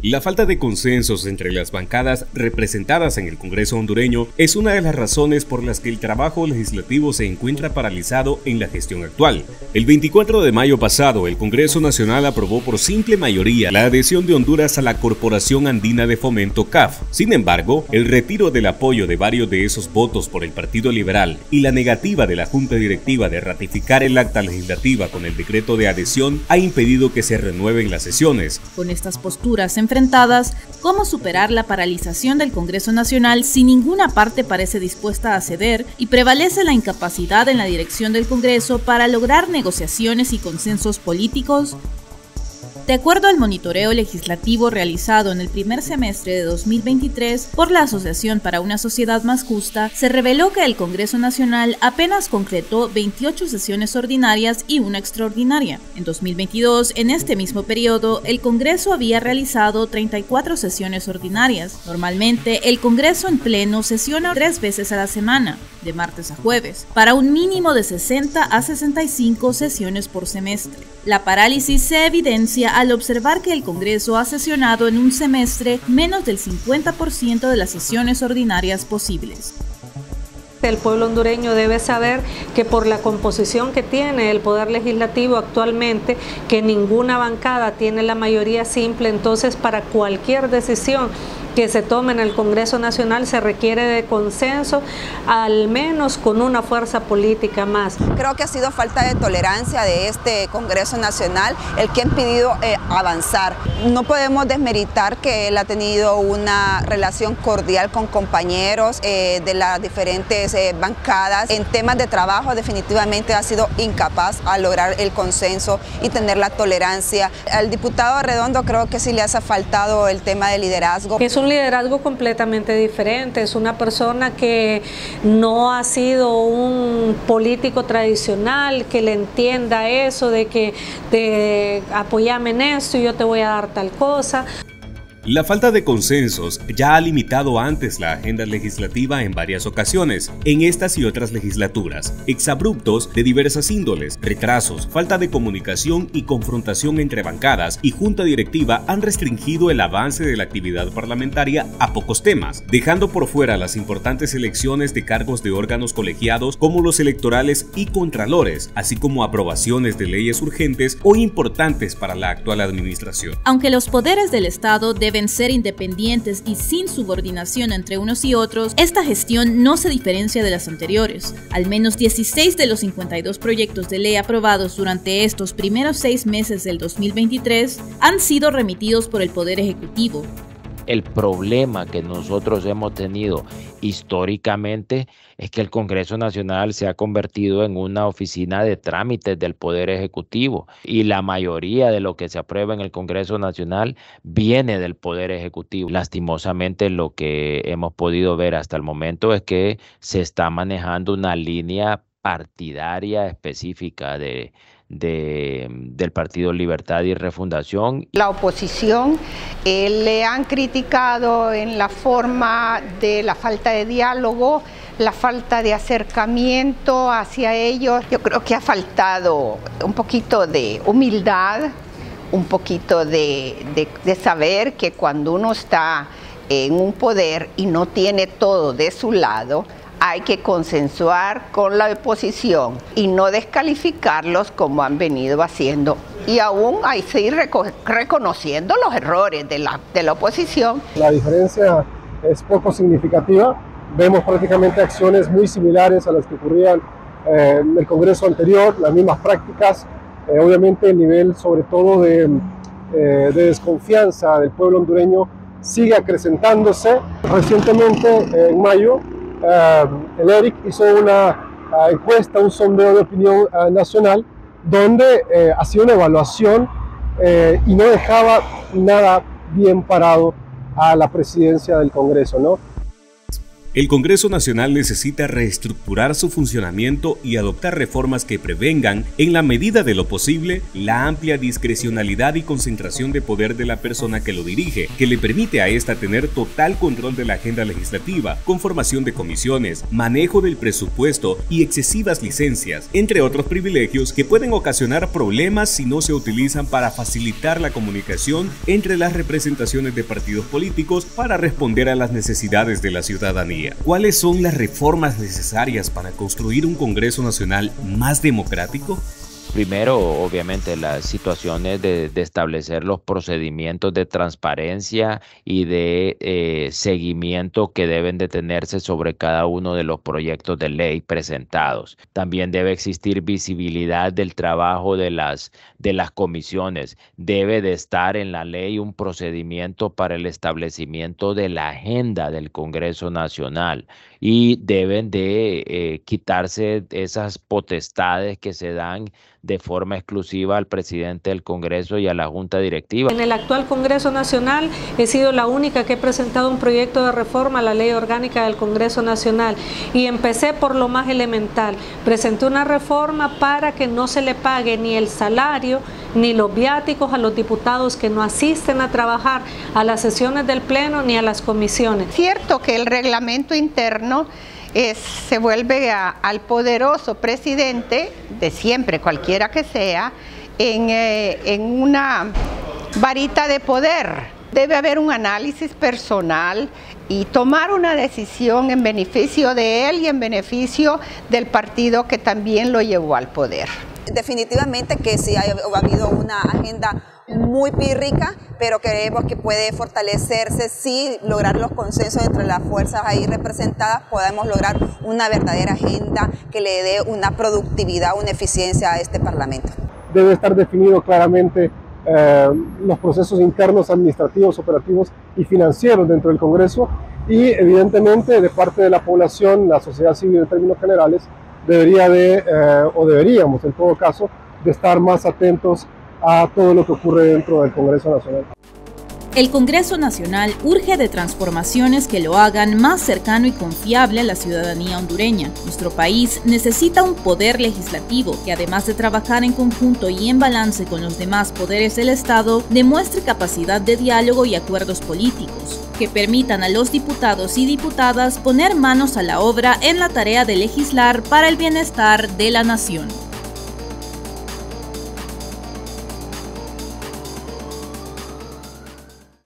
La falta de consensos entre las bancadas representadas en el Congreso hondureño es una de las razones por las que el trabajo legislativo se encuentra paralizado en la gestión actual. El 24 de mayo pasado, el Congreso Nacional aprobó por simple mayoría la adhesión de Honduras a la Corporación Andina de Fomento CAF. Sin embargo, el retiro del apoyo de varios de esos votos por el Partido Liberal y la negativa de la Junta Directiva de ratificar el acta legislativa con el decreto de adhesión ha impedido que se renueven las sesiones. Con estas posturas enfrentadas, ¿cómo superar la paralización del Congreso Nacional si ninguna parte parece dispuesta a ceder y prevalece la incapacidad en la dirección del Congreso para lograr negociaciones y consensos políticos? De acuerdo al monitoreo legislativo realizado en el primer semestre de 2023 por la Asociación para una Sociedad Más Justa, se reveló que el Congreso Nacional apenas concretó 28 sesiones ordinarias y una extraordinaria. En 2022, en este mismo periodo, el Congreso había realizado 34 sesiones ordinarias. Normalmente, el Congreso en pleno sesiona 3 veces a la semana, de martes a jueves, para un mínimo de 60 a 65 sesiones por semestre. La parálisis se evidencia al observar que el Congreso ha sesionado en un semestre menos del 50% de las sesiones ordinarias posibles. El pueblo hondureño debe saber que por la composición que tiene el Poder Legislativo actualmente, que ninguna bancada tiene la mayoría simple, entonces para cualquier decisión que se tome en el Congreso Nacional se requiere de consenso, al menos con una fuerza política más. Creo que ha sido falta de tolerancia de este Congreso Nacional el que ha impedido avanzar. No podemos desmeritar que él ha tenido una relación cordial con compañeros de las diferentes bancadas. En temas de trabajo definitivamente ha sido incapaz a lograr el consenso y tener la tolerancia. Al diputado Redondo creo que sí le hace faltado el tema de liderazgo. Es un liderazgo completamente diferente, es una persona que no ha sido un político tradicional, que le entienda eso de que apóyame en esto y yo te voy a dar tal cosa. La falta de consensos ya ha limitado antes la agenda legislativa en varias ocasiones, en estas y otras legislaturas. Exabruptos de diversas índoles, retrasos, falta de comunicación y confrontación entre bancadas y junta directiva han restringido el avance de la actividad parlamentaria a pocos temas, dejando por fuera las importantes elecciones de cargos de órganos colegiados como los electorales y contralores, así como aprobaciones de leyes urgentes o importantes para la actual administración. Aunque los poderes del Estado deben ser independientes y sin subordinación entre unos y otros, esta gestión no se diferencia de las anteriores. Al menos 16 de los 52 proyectos de ley aprobados durante estos primeros 6 meses del 2023 han sido remitidos por el Poder Ejecutivo. El problema que nosotros hemos tenido históricamente es que el Congreso Nacional se ha convertido en una oficina de trámites del Poder Ejecutivo y la mayoría de lo que se aprueba en el Congreso Nacional viene del Poder Ejecutivo. Lastimosamente, lo que hemos podido ver hasta el momento es que se está manejando una línea partidaria específica del Partido Libertad y Refundación. La oposición le han criticado en la forma de la falta de diálogo, la falta de acercamiento hacia ellos. Yo creo que ha faltado un poquito de humildad, un poquito de saber que cuando uno está en un poder y no tiene todo de su lado, hay que consensuar con la oposición y no descalificarlos como han venido haciendo. Y aún hay que seguir reconociendo los errores de la oposición. La diferencia es poco significativa. Vemos prácticamente acciones muy similares a las que ocurrían en el Congreso anterior, las mismas prácticas. Obviamente el nivel sobre todo de desconfianza del pueblo hondureño sigue acrecentándose. Recientemente, en mayo, el ERIC hizo una encuesta, un sondeo de opinión nacional, donde hacía una evaluación y no dejaba nada bien parado a la presidencia del Congreso, ¿no? El Congreso Nacional necesita reestructurar su funcionamiento y adoptar reformas que prevengan, en la medida de lo posible, la amplia discrecionalidad y concentración de poder de la persona que lo dirige, que le permite a ésta tener total control de la agenda legislativa, conformación de comisiones, manejo del presupuesto y excesivas licencias, entre otros privilegios que pueden ocasionar problemas si no se utilizan para facilitar la comunicación entre las representaciones de partidos políticos para responder a las necesidades de la ciudadanía. ¿Cuáles son las reformas necesarias para construir un Congreso Nacional más democrático? Primero, obviamente, las situaciones de establecer los procedimientos de transparencia y de seguimiento que deben de tenerse sobre cada uno de los proyectos de ley presentados. También debe existir visibilidad del trabajo de las comisiones. Debe de estar en la ley un procedimiento para el establecimiento de la agenda del Congreso Nacional y deben de quitarse esas potestades que se dan de forma exclusiva al presidente del Congreso y a la Junta Directiva. En el actual Congreso Nacional he sido la única que he presentado un proyecto de reforma a la Ley Orgánica del Congreso Nacional y empecé por lo más elemental. Presenté una reforma para que no se le pague ni el salario ni los viáticos a los diputados que no asisten a trabajar a las sesiones del Pleno ni a las comisiones. Es cierto que el reglamento interno se vuelve al poderoso presidente de siempre, cualquiera que sea, en una varita de poder. Debe haber un análisis personal y tomar una decisión en beneficio de él y en beneficio del partido que también lo llevó al poder. Definitivamente que sí ha habido una agenda muy pírrica, pero creemos que puede fortalecerse si lograr los consensos entre las fuerzas ahí representadas, podemos lograr una verdadera agenda que le dé una productividad, una eficiencia a este Parlamento. Debe estar definido claramente los procesos internos, administrativos, operativos y financieros dentro del Congreso y evidentemente de parte de la población, la sociedad civil en términos generales, deberíamos en todo caso de estar más atentos a todo lo que ocurre dentro del Congreso Nacional. El Congreso Nacional urge de transformaciones que lo hagan más cercano y confiable a la ciudadanía hondureña. Nuestro país necesita un poder legislativo que, además de trabajar en conjunto y en balance con los demás poderes del Estado, demuestre capacidad de diálogo y acuerdos políticos que permitan a los diputados y diputadas poner manos a la obra en la tarea de legislar para el bienestar de la nación.